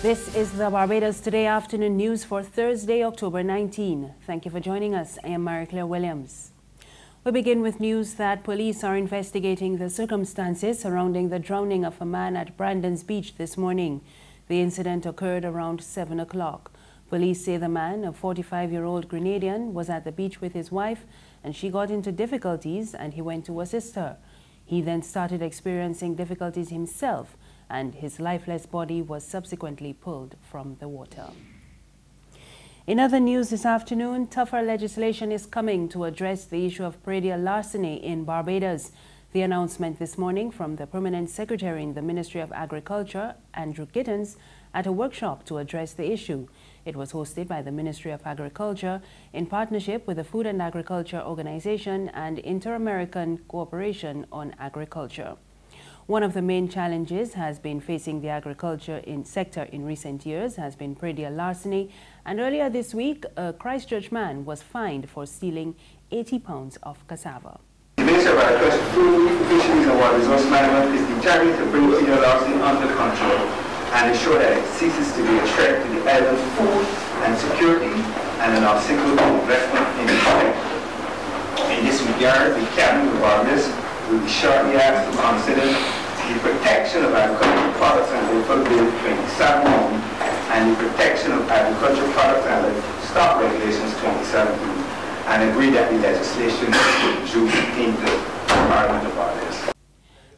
This is the Barbados Today afternoon news for Thursday, October 19. Thank you for joining us. I am Marie-Claire Williams. We begin with news that police are investigating the circumstances surrounding the drowning of a man at Brandon's Beach this morning. The incident occurred around 7 o'clock. Police say the man, a 45-year-old Grenadian, was at the beach with his wife and she got into difficulties and he went to assist her. He then started experiencing difficulties himself and his lifeless body was subsequently pulled from the water. In other news this afternoon, tougher legislation is coming to address the issue of praedial larceny in Barbados. The announcement this morning from the Permanent Secretary in the Ministry of Agriculture, Andrew Gittins, at a workshop to address the issue. It was hosted by the Ministry of Agriculture in partnership with the Food and Agriculture Organization and Inter-American Cooperation on Agriculture. One of the main challenges has been facing the agriculture sector in recent years has been praedial larceny, and earlier this week a Christchurch man was fined for stealing 80 pounds of cassava. The Ministry of Agriculture, Food, Fisheries and Water Resource Management is determined to bring praedial larceny under control and ensure that it ceases to be a threat to the island's food and security and an obstacle to investment in the sector. In this regard, the Cabinet of Barbados will be shortly asked to consider the protection of agricultural products under Bill 27 and the protection of agricultural products under Stock Regulations 2017 and agree that the legislation should be in the Parliament of Barbados.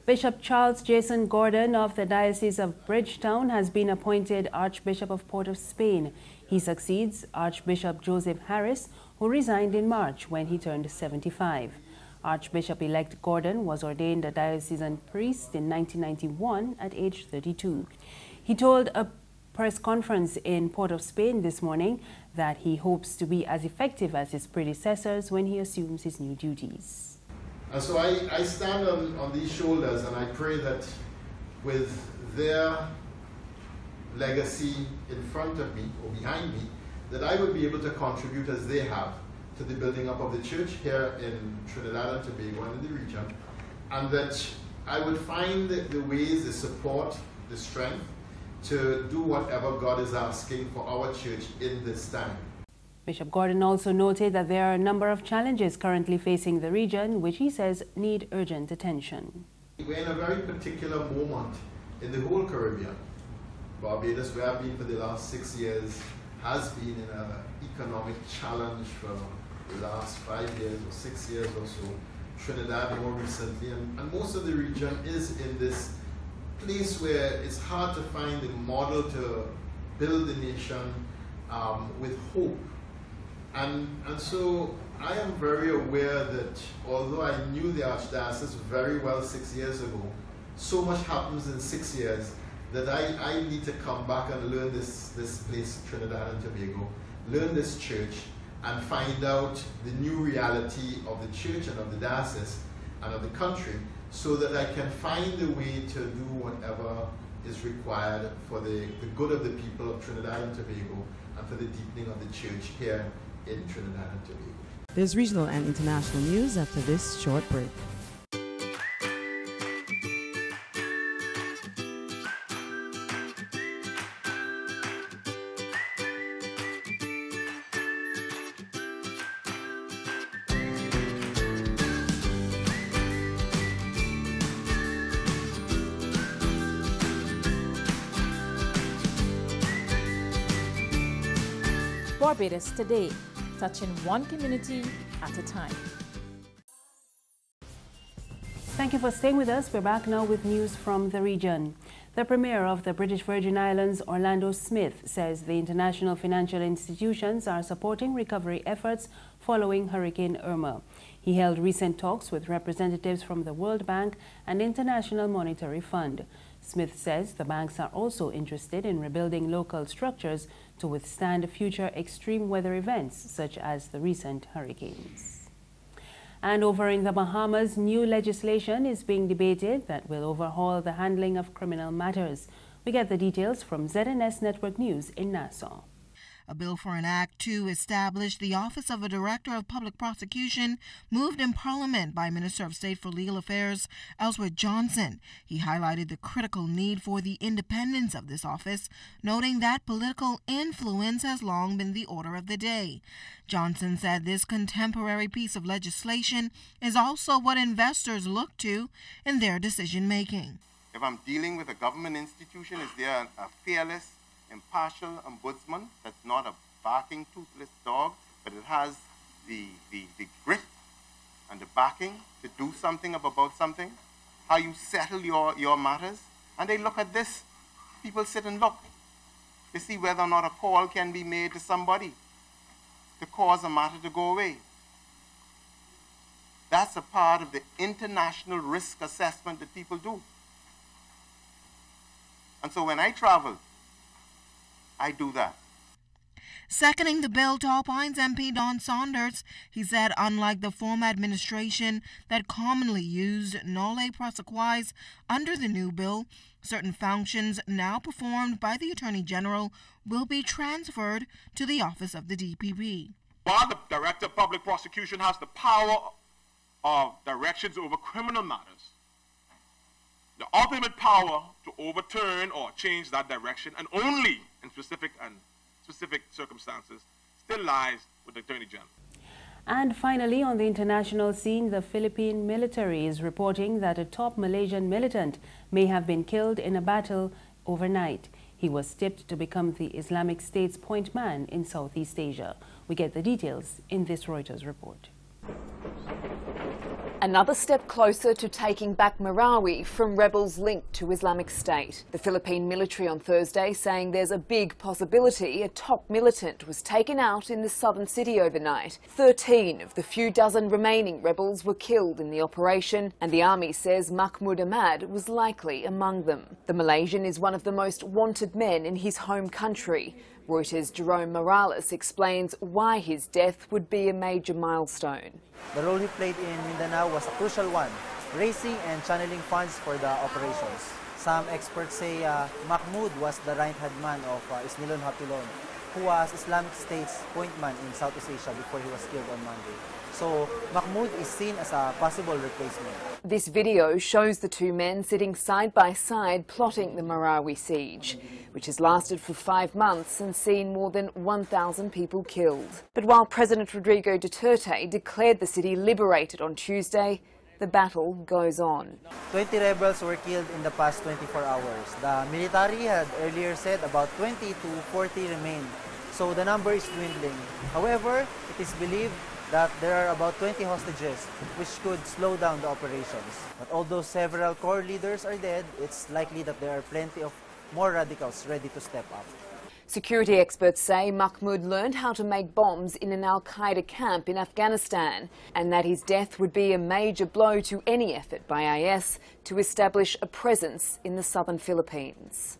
Bishop Charles Jason Gordon of the Diocese of Bridgetown has been appointed Archbishop of Port of Spain. He succeeds Archbishop Joseph Harris, who resigned in March when he turned 75. Archbishop-elect Gordon was ordained a diocesan priest in 1991 at age 32. He told a press conference in Port of Spain this morning that he hopes to be as effective as his predecessors when he assumes his new duties. And so I stand on these shoulders and I pray that with their legacy in front of me or behind me, that I would be able to contribute as they have to the building up of the church here in Trinidad and Tobago and in the region, and that I would find the ways, the support, the strength to do whatever God is asking for our church in this time. Bishop Gordon also noted that there are a number of challenges currently facing the region, which he says need urgent attention. We're in a very particular moment in the whole Caribbean. Barbados, where I've been for the last 6 years, has been in an economic challenge for the last 5 years or 6 years or so. Trinidad more recently, and most of the region is in this place where it's hard to find a model to build the nation with hope. And so I am very aware that although I knew the Archdiocese very well 6 years ago, so much happens in 6 years that I need to come back and learn this place, Trinidad and Tobago, learn this church, and find out the new reality of the church and of the diocese and of the country, so that I can find a way to do whatever is required for the good of the people of Trinidad and Tobago and for the deepening of the church here in Trinidad and Tobago. There's regional and international news after this short break. Barbados Today, touching one community at a time. Thank you for staying with us. We're back now with news from the region. The Premier of the British Virgin Islands, Orlando Smith, says the international financial institutions are supporting recovery efforts following Hurricane Irma. He held recent talks with representatives from the World Bank and International Monetary Fund. Smith says the banks are also interested in rebuilding local structures to withstand future extreme weather events such as the recent hurricanes. And over in the Bahamas, new legislation is being debated that will overhaul the handling of criminal matters. We get the details from ZNS Network News in Nassau. A bill for an act to establish the Office of a Director of Public Prosecution moved in Parliament by Minister of State for Legal Affairs, Ellsworth Johnson. He highlighted the critical need for the independence of this office, noting that political influence has long been the order of the day. Johnson said this contemporary piece of legislation is also what investors look to in their decision-making. If I'm dealing with a government institution, is there a fearless, impartial ombudsman that's not a barking, toothless dog, but it has the grit and the backing to do something about something? How you settle your matters? And they look at this. People sit and look to see whether or not a call can be made to somebody to cause a matter to go away. That's a part of the international risk assessment that people do. And so when I travel, I do that. Seconding the bill, Tall Pines MP Don Saunders, he said unlike the former administration that commonly used nolle prosequis under the new bill, certain functions now performed by the Attorney General will be transferred to the Office of the DPP. While the Director of Public Prosecution has the power of directions over criminal matters, the ultimate power to overturn or change that direction, and only in specific circumstances, still lies with the Attorney General. And finally, on the international scene, the Philippine military is reporting that a top Malaysian militant may have been killed in a battle overnight. He was tipped to become the Islamic State's point man in Southeast Asia. We get the details in this Reuters report. Another step closer to taking back Marawi from rebels linked to Islamic State. The Philippine military on Thursday saying there's a big possibility a top militant was taken out in the southern city overnight. 13 of the few dozen remaining rebels were killed in the operation, and the army says Mahmoud Ahmad was likely among them. The Malaysian is one of the most wanted men in his home country. Reuters' Jerome Morales explains why his death would be a major milestone. The role he played in Mindanao was a crucial one, raising and channeling funds for the operations. Some experts say Mahmoud was the right-hand man of Isnilon Hapilon, who was Islamic State's point man in Southeast Asia before he was killed on Monday. So Mahmoud is seen as a possible replacement. This video shows the two men sitting side by side plotting the Marawi siege, which has lasted for 5 months and seen more than 1,000 people killed. But while President Rodrigo Duterte declared the city liberated on Tuesday, the battle goes on. 20 rebels were killed in the past 24 hours. The military had earlier said about 20 to 40 remain, so the number is dwindling. However, it is believed that there are about 20 hostages, which could slow down the operations. But although several core leaders are dead, it's likely that there are plenty of more radicals ready to step up. Security experts say Mahmoud learned how to make bombs in an al-Qaeda camp in Afghanistan, and that his death would be a major blow to any effort by IS to establish a presence in the southern Philippines.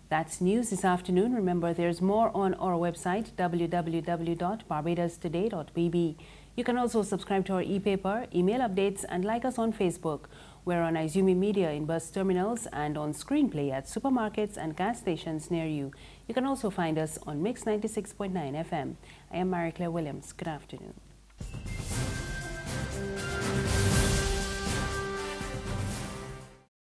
That's news this afternoon. Remember, there's more on our website, www.barbadostoday.bb. You can also subscribe to our e-paper, email updates, and like us on Facebook. We're on Izumi Media in bus terminals and on Screenplay at supermarkets and gas stations near you. You can also find us on Mix 96.9 FM. I am Marie Claire Williams. Good afternoon.